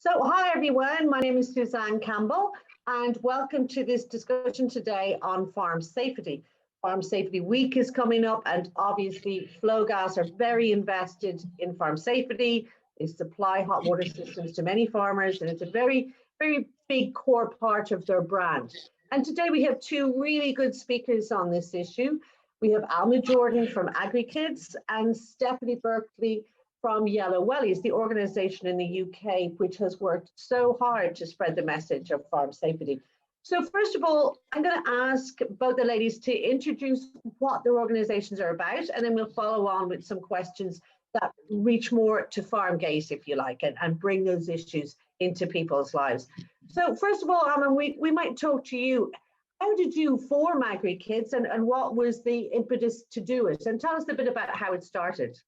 So hi everyone, my name is Suzanne Campbell and welcome to this discussion today on farm safety. Farm Safety Week is coming up and obviously Flowgas are very invested in farm safety. They supply hot water systems to many farmers and it's a very big core part of their brand. And today we have two really good speakers on this issue. We have Alma from Agrikids and Stephanie Berkeley from Wellies, the organisation in the UK which has worked so hard to spread the message of farm safety. So first of all, I'm going to ask both the ladies to introduce what their organisations are about, and then we'll follow on with some questions that reach more to Farmgate, if you like, and bring those issues into people's lives. So first of all, Alma, we might talk to you. How did you form Agrikids and what was the impetus to do it? And tell us a bit about how it started.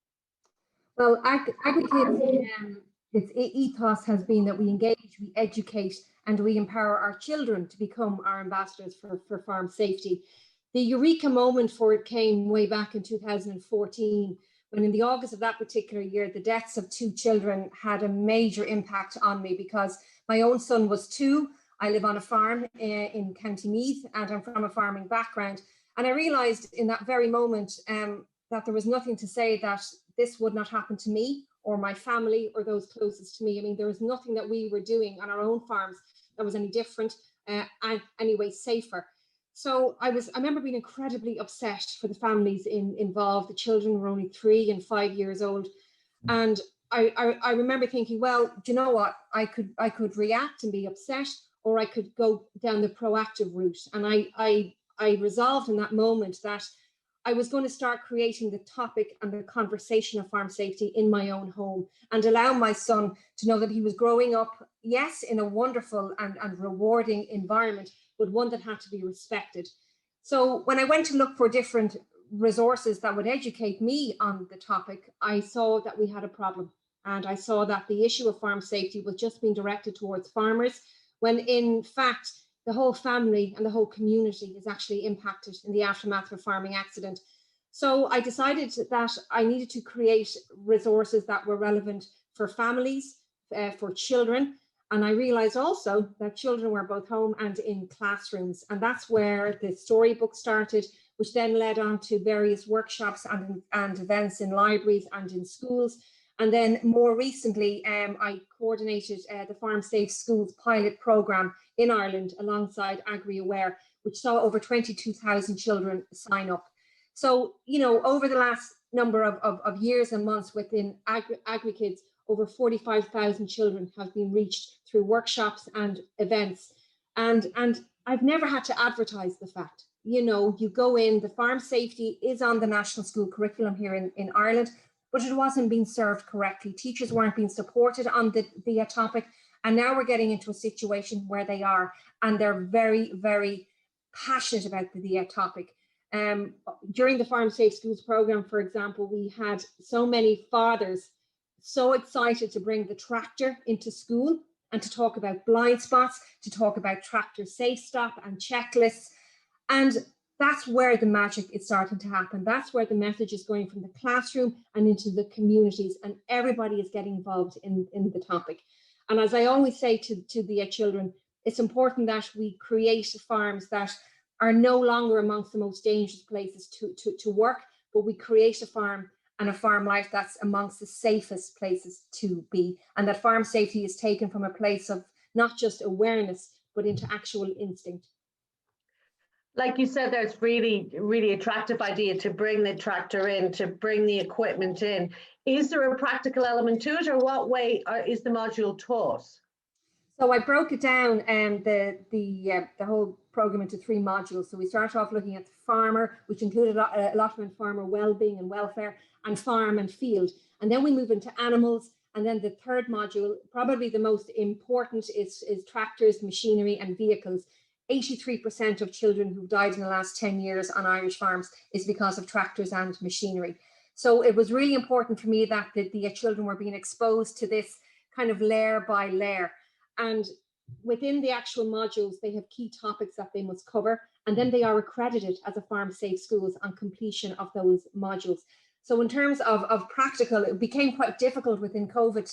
Well, Agrikids, its ethos has been that we engage, we educate, and we empower our children to become our ambassadors for farm safety. The eureka moment for it came way back in 2014, when in the August of that particular year, the deaths of two children had a major impact on me because my own son was 2. I live on a farm in County Meath, and I'm from a farming background. And I realised in that very moment that there was nothing to say that this would not happen to me or my family or those closest to me. I mean, there was nothing that we were doing on our own farms that was any different and anyway safer. So I remember being incredibly upset for the families involved. The children were only 3 and 5 years old. And I remember thinking, well, do you know what? I could react and be upset, or I could go down the proactive route. And I resolved in that moment that I was going to start creating the topic and the conversation of farm safety in my own home and allow my son to know that he was growing up, yes, in a wonderful and rewarding environment, but one that had to be respected. So when I went to look for different resources that would educate me on the topic, I saw that we had a problem. And I saw that the issue of farm safety was just being directed towards farmers, when in fact, the whole family and the whole community is actually impacted in the aftermath of a farming accident. So I decided that I needed to create resources that were relevant for families, for children. And I realized also that children were both home and in classrooms. And that's where the storybook started, which then led on to various workshops and events in libraries and in schools. And then more recently, I coordinated the Farm Safe Schools pilot programme in Ireland alongside AgriAware, which saw over 22,000 children sign up. So, you know, over the last number of years and months within Agrikids, over 45,000 children have been reached through workshops and events. And I've never had to advertise the fact. You know, you go in, the farm safety is on the national school curriculum here in Ireland, but it wasn't being served correctly. Teachers weren't being supported on the topic. And now we're getting into a situation where they are, and they're very passionate about the topic. During the Farm Safe Schools program, for example, we had so many fathers so excited to bring the tractor into school and to talk about blind spots, to talk about tractor safe stop and checklists. And that's where the magic is starting to happen. That's where the message is going from the classroom and into the communities, and everybody is getting involved in the topic. And as I always say to the children, it's important that we create farms that are no longer amongst the most dangerous places to work, but we create a farm and a farm life that's amongst the safest places to be. And that farm safety is taken from a place of not just awareness, but into actual instinct. Like you said, there's really attractive idea to bring the tractor in, to bring the equipment in. Is there a practical element to it, or what way is the module taught? So I broke it down the whole program into 3 modules. So we start off looking at the farmer, which included a lot of farmer well-being and welfare, and farm and field. And then we move into animals. And then the 3rd module, probably the most important, is tractors, machinery and vehicles. 83% of children who've died in the last 10 years on Irish farms is because of tractors and machinery. So it was really important for me that the children were being exposed to this kind of layer by layer. And within the actual modules, they have key topics that they must cover, and then they are accredited as a Farm Safe Schools on completion of those modules. So in terms of practical, it became quite difficult within COVID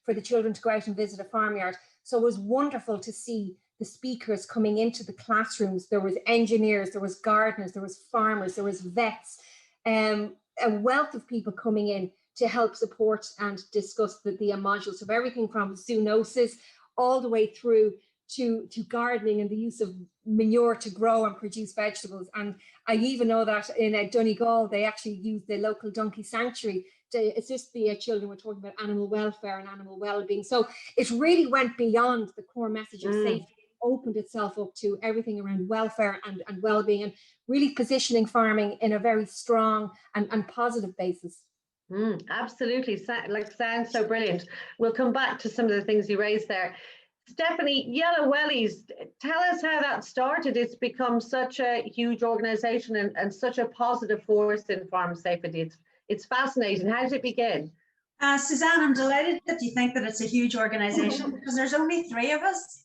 for the children to go out and visit a farmyard. So it was wonderful to see the speakers coming into the classrooms. There was engineers, there was gardeners, there was farmers, there was vets, a wealth of people coming in to help support and discuss the modules of everything from zoonosis all the way through to gardening and the use of manure to grow and produce vegetables. And I even know that in Donegal, they actually use the local donkey sanctuary to assist the children. We're talking about animal welfare and animal well-being. So it really went beyond the core message of safety. It opened itself up to everything around welfare and well-being, and really positioning farming in a very strong and positive basis. Absolutely. Sounds so brilliant. We'll come back to some of the things you raised there. Stephanie, Yellow Wellies, tell us how that started. It's become such a huge organization and such a positive force in farm safety. It's fascinating. How did it begin? Suzanne, I'm delighted that you think that it's a huge organization because there's only 3 of us.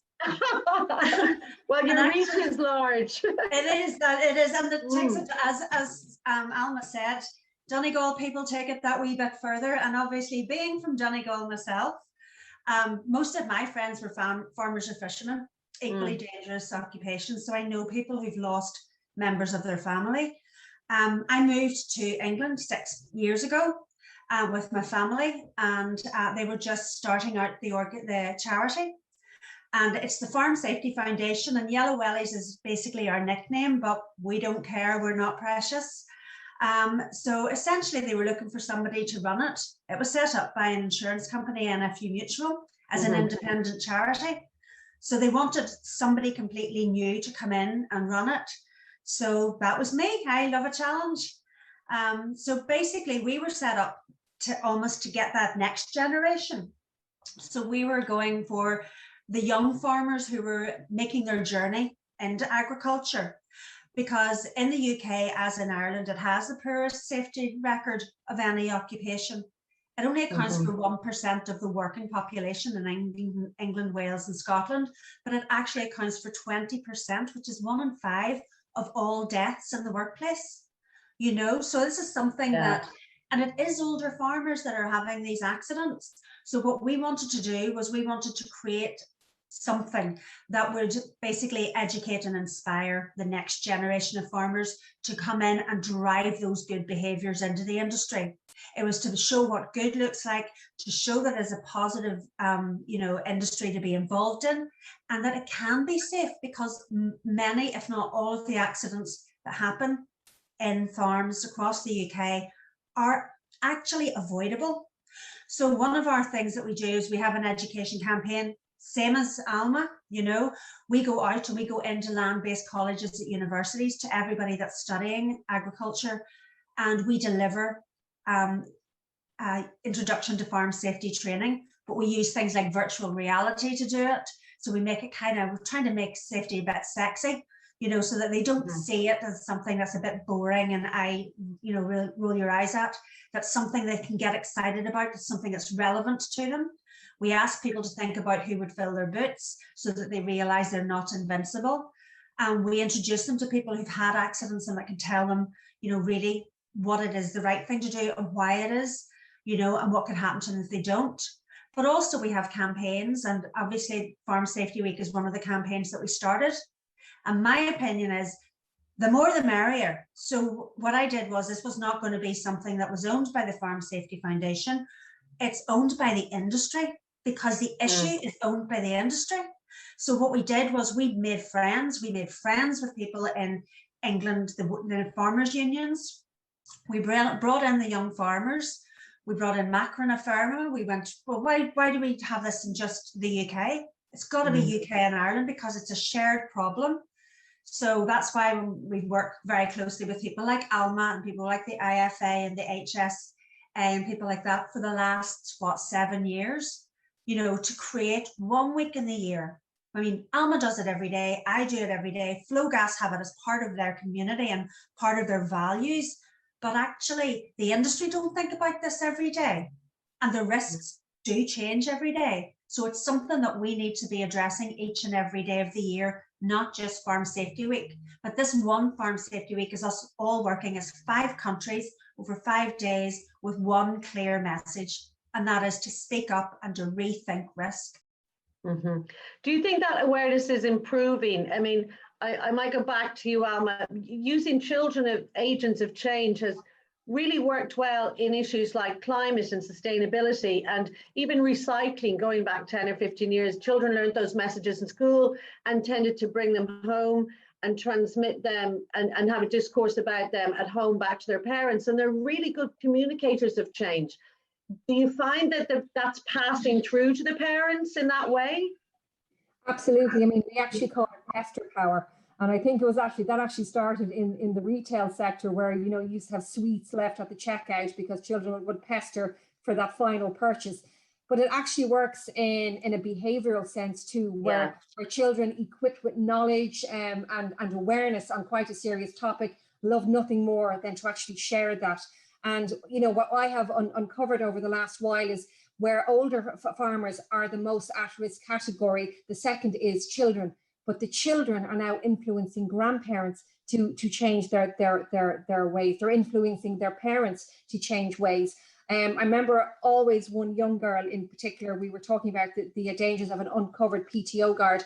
Well, your reach is large. It is, and it takes it, as Alma said, Donegal people take it that wee bit further, and obviously being from Donegal myself, most of my friends were farmers or fishermen, equally dangerous occupations. So I know people who've lost members of their family. I moved to England 6 years ago with my family, and they were just starting out the charity. And it's the Farm Safety Foundation, and Yellow Wellies is basically our nickname, but we don't care, we're not precious. So essentially they were looking for somebody to run it. It was set up by an insurance company, NFU Mutual, as an independent charity. So they wanted somebody completely new to come in and run it. So that was me. I love a challenge. So basically we were set up to get that next generation. So we were going for the young farmers who were making their journey into agriculture. Because in the UK, as in Ireland, it has the poorest safety record of any occupation. It only accounts for 1% of the working population in England, Wales, and Scotland, but it actually accounts for 20%, which is 1 in 5 of all deaths in the workplace. You know, so this is something that, and it is older farmers that are having these accidents. So what we wanted to do was we wanted to create something that would basically educate and inspire the next generation of farmers to come in and drive those good behaviours into the industry. It was to show what good looks like, to show that it's a positive, industry to be involved in, and that it can be safe, because many, if not all, of the accidents that happen in farms across the UK are actually avoidable. So one of our things that we do is we have an education campaign. Same as Alma, you know, we go out and we go into land-based colleges at universities to everybody that's studying agriculture, and we deliver introduction to farm safety training, but we use things like virtual reality to do it. So we make it we're trying to make safety a bit sexy, you know, so that they don't see it as something that's a bit boring and roll your eyes at. That's something they can get excited about. It's something that's relevant to them. We ask people to think about who would fill their boots so that they realize they're not invincible. And we introduce them to people who've had accidents and that can tell them, you know, really what it is, the right thing to do and why it is, you know, and what can happen to them if they don't. But also we have campaigns, and obviously Farm Safety Week is one of the campaigns that we started. And my opinion is the more the merrier. So what I did was, this was not going to be something that was owned by the Farm Safety Foundation. It's owned by the industry, because the issue is owned by the industry. So what we did was we made friends. We made friends with people in England, the farmers' unions. We brought in the young farmers. We brought in Macron and Ferma. We went, well, why do we have this in just the UK? It's got to be UK and Ireland, because it's a shared problem. So that's why we work very closely with people like Alma and people like the IFA and the HS and people like that for the last, 7 years. You know, to create 1 week in the year. I mean, Alma does it every day. I do it every day. Flowgas have it as part of their community and part of their values. But actually, the industry don't think about this every day. And the risks do change every day. So it's something that we need to be addressing each and every day of the year, not just Farm Safety Week. But this one Farm Safety Week is us all working as 5 countries over 5 days with one clear message, and that is to speak up and to rethink risk. Mm-hmm. Do you think that awareness is improving? I mean, I might go back to you, Alma. Using children as agents of change has really worked well in issues like climate and sustainability, and even recycling. Going back 10 or 15 years, children learned those messages in school and tended to bring them home and transmit them and have a discourse about them at home back to their parents. And they're really good communicators of change. Do you find that that's passing through to the parents in that way? Absolutely. I mean, we actually call it pester power. And I think it was actually started in the retail sector, where, you used to have sweets left at the checkout because children would pester for that final purchase. But it actually works in a behavioral sense too, where children equipped with knowledge and awareness on quite a serious topic love nothing more than to actually share that. And, what I have uncovered over the last while is where older farmers are the most at-risk category. The second is children, but the children are now influencing grandparents to change their ways. They're influencing their parents to change ways. I remember always one young girl in particular, we were talking about the dangers of an uncovered PTO guard.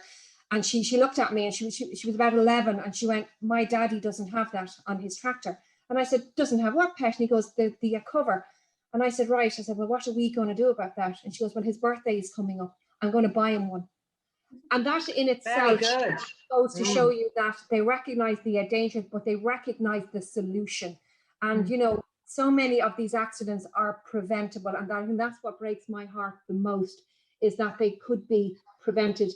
And she looked at me, and she was about 11, and she went, "My daddy doesn't have that on his tractor." And I said, "Doesn't have what, pet?" And he goes, the cover. And I said, "Right." I said, "Well, what are we going to do about that?" And she goes, "Well, his birthday is coming up. I'm going to buy him one." And that in itself goes to show you that they recognize the danger, but they recognize the solution. And, so many of these accidents are preventable. And I think that's what breaks my heart the most, is that they could be prevented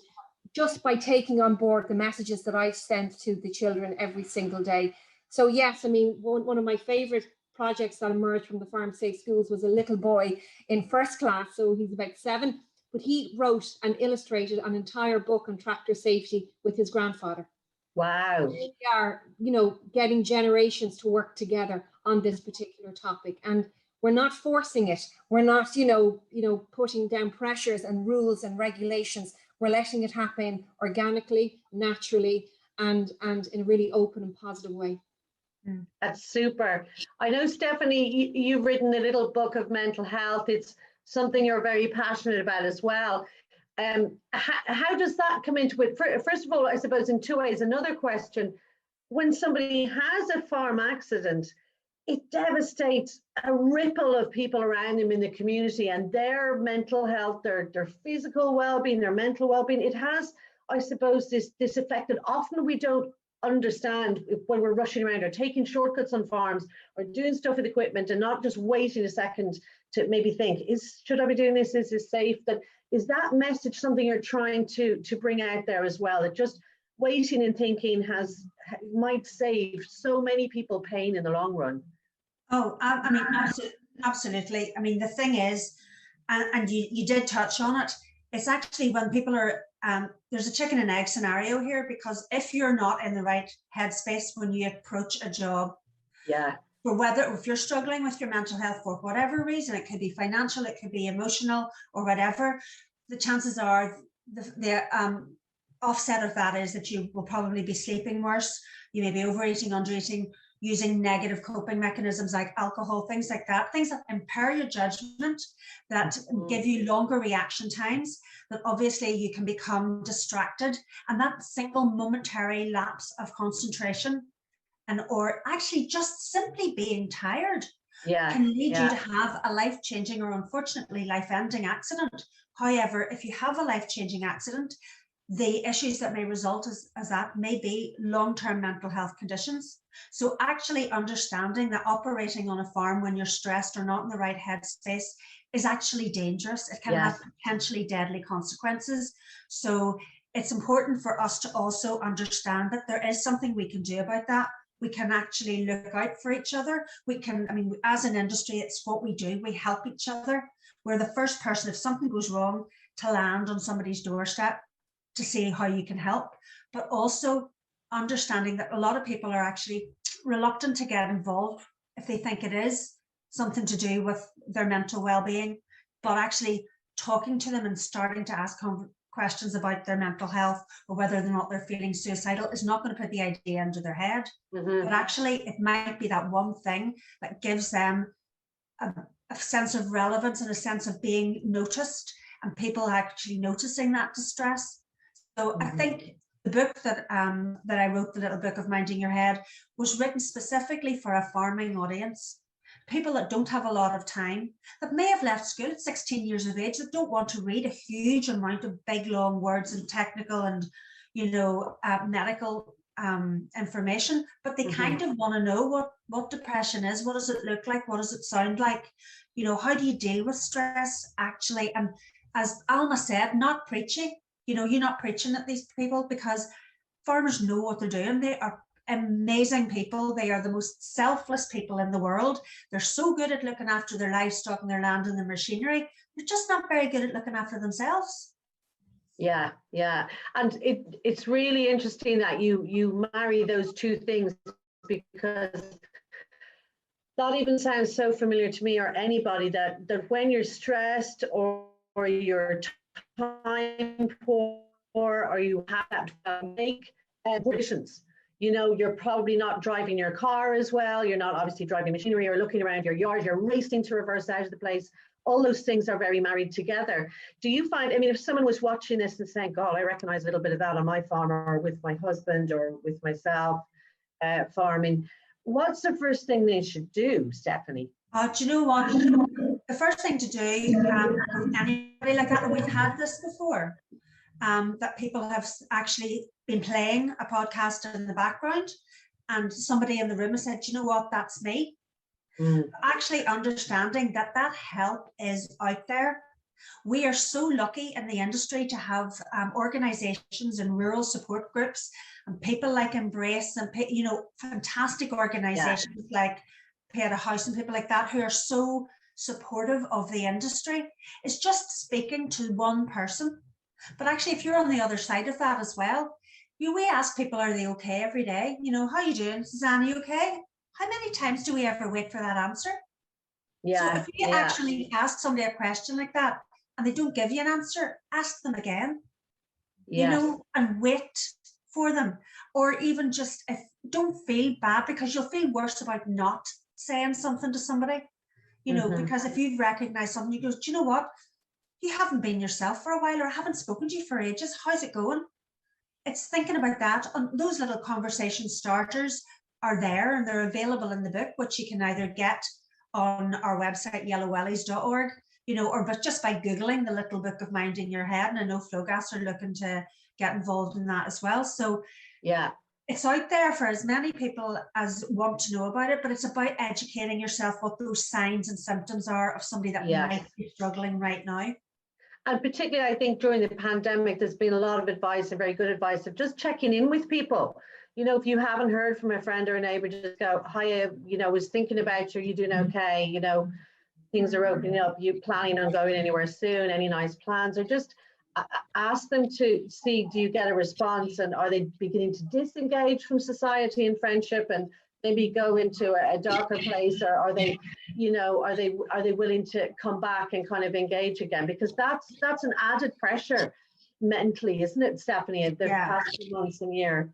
just by taking on board the messages that I send to the children every single day. So yes, I mean, one of my favorite projects that emerged from the Farm Safe Schools was a little boy in first class. So he's about 7, but he wrote and illustrated an entire book on tractor safety with his grandfather. Wow. We are, getting generations to work together on this particular topic, and we're not forcing it. We're not, putting down pressures and rules and regulations. We're letting it happen organically, naturally, and in a really open and positive way. That's super. I know, Stephanie, you've written a little book of mental health. It's something you're very passionate about as well. How does that come into it? First of all, I suppose in 2 ways. Another question: when somebody has a farm accident, it devastates a ripple of people around them in the community, and their mental health, their physical well-being, their mental well-being. It has, I suppose, this effect that often we don't understand when we're rushing around or taking shortcuts on farms or doing stuff with equipment and not just waiting a second to maybe think, should I be doing this? Is this safe? Is that message something you're trying to bring out there as well? That just waiting and thinking might save so many people pain in the long run. Oh, I mean, absolutely. I mean, the thing is, and you did touch on it, it's actually when people are, there's a chicken and egg scenario here, because if you're not in the right headspace when you approach a job, if you're struggling with your mental health for whatever reason, it could be financial, it could be emotional, or whatever, the chances are the offset of that is that you will probably be sleeping worse. You may be overeating, undereating, using negative coping mechanisms like alcohol, things like that, things that impair your judgment, that give you longer reaction times, that obviously you can become distracted. And that single momentary lapse of concentration or actually just simply being tired can lead you to have a life-changing or unfortunately life-ending accident. However, if you have a life-changing accident, the issues that may result as that may be long-term mental health conditions. So actually understanding that operating on a farm when you're stressed or not in the right headspace is actually dangerous. It can have potentially deadly consequences. So it's important for us to also understand that there is something we can do about that. We can actually look out for each other. We can, I mean, as an industry, it's what we do. We help each other. We're the first person, if something goes wrong, to land on somebody's doorstep to see how you can help, but also understanding that a lot of people are actually reluctant to get involved if they think it is something to do with their mental well-being, but actually talking to them and starting to ask questions about their mental health or whether or not they're feeling suicidal is not going to put the idea into their head. But actually, it might be that one thing that gives them a sense of relevance and a sense of being noticed, and people actually noticing that distress. So I think the book that I wrote, the little book of Minding Your Head, was written specifically for a farming audience. People that don't have a lot of time, that may have left school at 16 years of age, that don't want to read a huge amount of big, long words and technical and, medical information, but they kind of want to know what depression is, what does it look like, what does it sound like, how do you deal with stress actually? And as Alma said, not preaching, you're not preaching at these people, because farmers know what they're doing. They are amazing people. They are the most selfless people in the world. They're so good at looking after their livestock and their land and their machinery. They're just not very good at looking after themselves. Yeah. And it's really interesting that you marry those two things, because that even sounds so familiar to me or anybody, that when you're stressed or you're time poor or you have to make decisions. You're probably not driving your car as well. You're not obviously driving machinery or looking around your yard. You're racing to reverse out of the place. All those things are very married together. Do you find, if someone was watching this and saying, God, I recognize a little bit of that on my farm or with my husband or with myself farming, what's the first thing they should do, Stephanie? Do you know what? The first thing to do, with anybody like that, and we've had this before, that people have actually been playing a podcast in the background, and somebody in the room has said, you know what, that's me. Actually understanding that help is out there. We are so lucky in the industry to have organizations and rural support groups and people like Embrace and, fantastic organizations like Pay at a House and people like that who are so supportive of the industry. It's just speaking to one person. But actually, if you're on the other side of that as well, we ask people, are they okay every day? How you doing, Suzanne? Are you okay? How many times do we ever wait for that answer? Yeah. So if you actually ask somebody a question like that and they don't give you an answer, ask them again. And wait for them. Or even just don't feel bad, because you'll feel worse about not saying something to somebody. Because if you've recognized something, you go, do you know what? You haven't been yourself for a while, or I haven't spoken to you for ages. How's it going? It's thinking about that. And those little conversation starters are there, and they're available in the book, which you can either get on our website, yellowwellies.org, or but just by Googling the little book of Minding Your Head. And I know Flowgas are looking to get involved in that as well. So yeah, it's out there for as many people as want to know about it, but it's about educating yourself what those signs and symptoms are of somebody that might be struggling right now. And particularly, I think during the pandemic, there's been a lot of advice and very good advice of just checking in with people. If you haven't heard from a friend or a neighbor, just go, hi, was thinking about you, are you doing okay? Things are opening up. You planning on going anywhere soon? Any nice plans? Or just ask them to see, do you get a response, and are they beginning to disengage from society and friendship and maybe go into a darker place, or are they, are they willing to come back and kind of engage again? Because that's an added pressure mentally, isn't it, Stephanie, the past few months and year.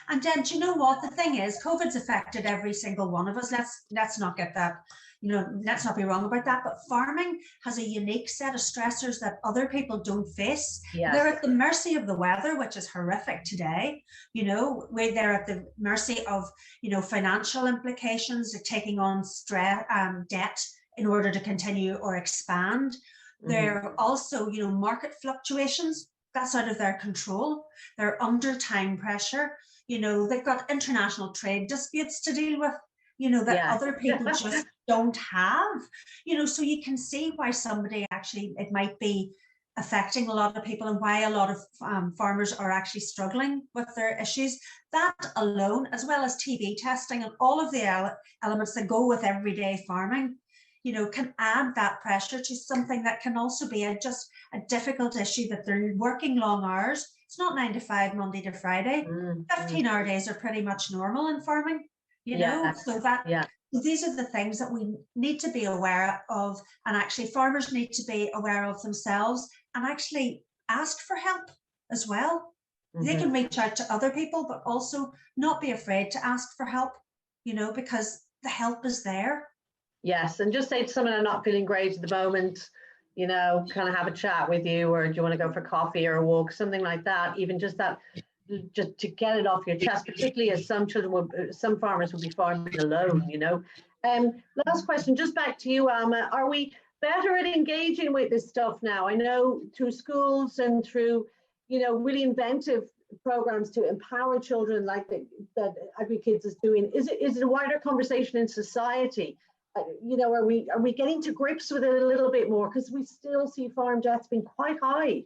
And then, do you know what the thing is? COVID's affected every single one of us. Let's not get that, let's not be wrong about that. But farming has a unique set of stressors that other people don't face. Yes. They're at the mercy of the weather, which is horrific today. Where they're at the mercy of, financial implications of taking on debt in order to continue or expand. They're also, market fluctuations. That's out of their control. They're under time pressure. They've got international trade disputes to deal with, that other people just don't have. So you can see why somebody actually, it might be affecting a lot of people, and why a lot of farmers are actually struggling with their issues. That alone, as well as TB testing and all of the elements that go with everyday farming, can add that pressure to something that can also be just a difficult issue, that they're working long hours. It's not 9 to 5, Monday to Friday. 15-hour days are pretty much normal in farming, so these are the things that we need to be aware of, and actually farmers need to be aware of themselves, and actually ask for help as well. They can reach out to other people, but also not be afraid to ask for help, you know, because the help is there. Yes, and just say to someone, I'm not feeling great at the moment, you know, kind of have a chat with you, or do you want to go for coffee or a walk, something like that. Even just that, just to get it off your chest, particularly as some farmers will be farming alone, you know. Last question, just back to you, Alma. Are we better at engaging with this stuff now? I know through schools and through, you know, really inventive programs to empower children like that Agrikids is doing. Is it a wider conversation in society? You know, are we getting to grips with it a little bit more? Because we still see farm deaths being quite high.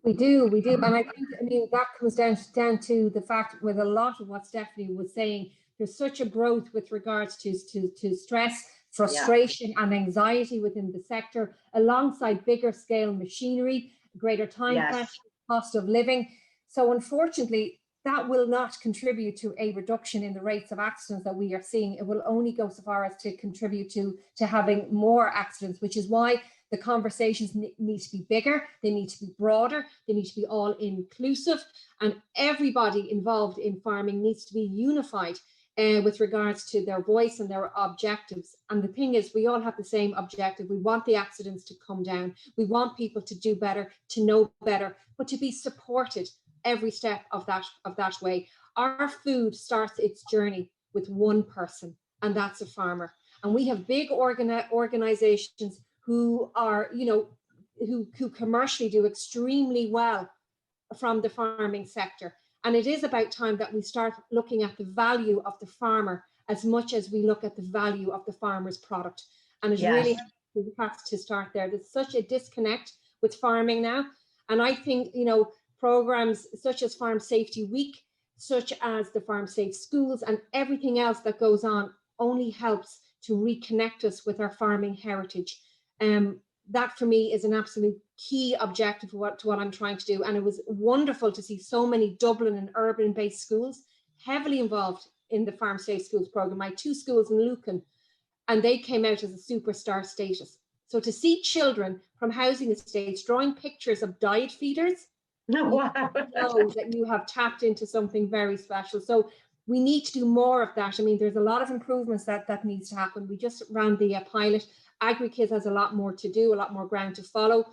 We do, and I think, I mean, that comes down to the fact with a lot of what Stephanie was saying, there's such a growth with regards to stress, frustration, and anxiety within the sector, alongside bigger scale machinery, greater time pressure, cost of living. So unfortunately, that will not contribute to a reduction in the rates of accidents that we are seeing. It will only go so far as to contribute to having more accidents, which is why the conversations need to be bigger, they need to be broader, they need to be all inclusive, and everybody involved in farming needs to be unified with regards to their voice and their objectives. And the thing is, we all have the same objective. We want the accidents to come down. We want people to do better, to know better, but to be supported every step of that way. Our food starts its journey with one person, and that's a farmer. And we have big organizations who are, you know, who commercially do extremely well from the farming sector. And it is about time that we start looking at the value of the farmer as much as we look at the value of the farmer's product. And it really has to start there. There's such a disconnect with farming now. And I think, you know, programs such as Farm Safety Week, such as the Farm Safe Schools, and everything else that goes on only helps to reconnect us with our farming heritage. That for me is an absolute key objective to what I'm trying to do. And it was wonderful to see so many Dublin and urban based schools heavily involved in the Farm Safe Schools program. I had 2 schools in Lucan, and they came out as a superstar status. So to see children from housing estates drawing pictures of diet feeders, wow, know that you have tapped into something very special. So we need to do more of that. I mean, there's a lot of improvements that needs to happen. We just ran the pilot. Agrikids has a lot more to do, a lot more ground to follow,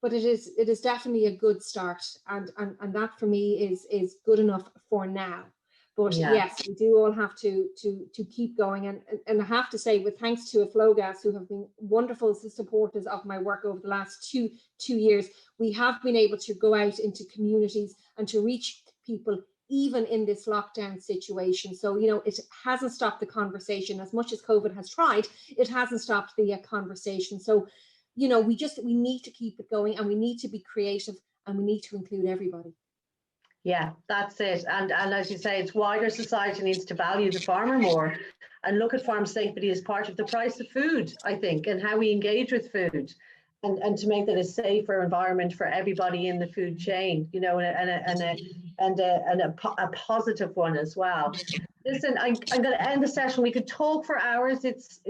but it is definitely a good start, and that for me is good enough for now. But yes, we do all have to keep going, and I have to say, with thanks to Flowgas, who have been wonderful supporters of my work over the last two years, we have been able to go out into communities and to reach people even in this lockdown situation. So, you know, it hasn't stopped the conversation. As much as COVID has tried, it hasn't stopped the conversation. So, you know, we need to keep it going, and we need to be creative, and we need to include everybody. Yeah, that's it. And as you say, it's wider society needs to value the farmer more and look at farm safety as part of the price of food, I think, and how we engage with food, and to make that a safer environment for everybody in the food chain, you know, and a positive one as well. Listen, I'm going to end the session. We could talk for hours. It's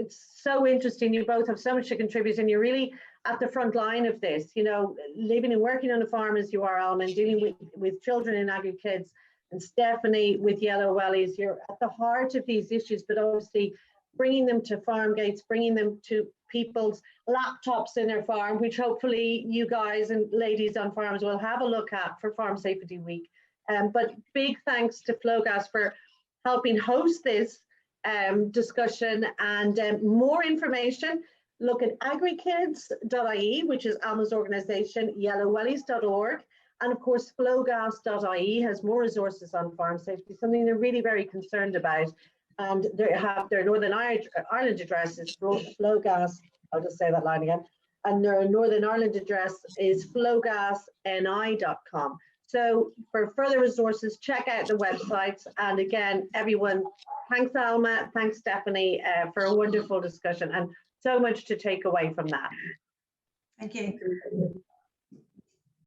so interesting. You both have so much to contribute, and you're really at the front line of this, you know, living and working on a farm as you are, Alma, and dealing with children in Agrikids, and Stephanie with Yellow Wellies. You're at the heart of these issues, but obviously bringing them to farm gates, bringing them to people's laptops in their farm, which hopefully you guys and ladies on farms will have a look at for Farm Safety Week. But big thanks to Flowgas for helping host this discussion, and more information, look at agrikids.ie, which is Alma's organisation, yellowwellies.org, and of course flowgas.ie has more resources on farm safety, something they're really very concerned about. And they have their Northern Ireland address is Flowgas, I'll just say that line again, and their Northern Ireland address is flowgasni.com. So for further resources, check out the websites. And again, everyone, thanks Alma, thanks Stephanie for a wonderful discussion, and so much to take away from that. Thank you.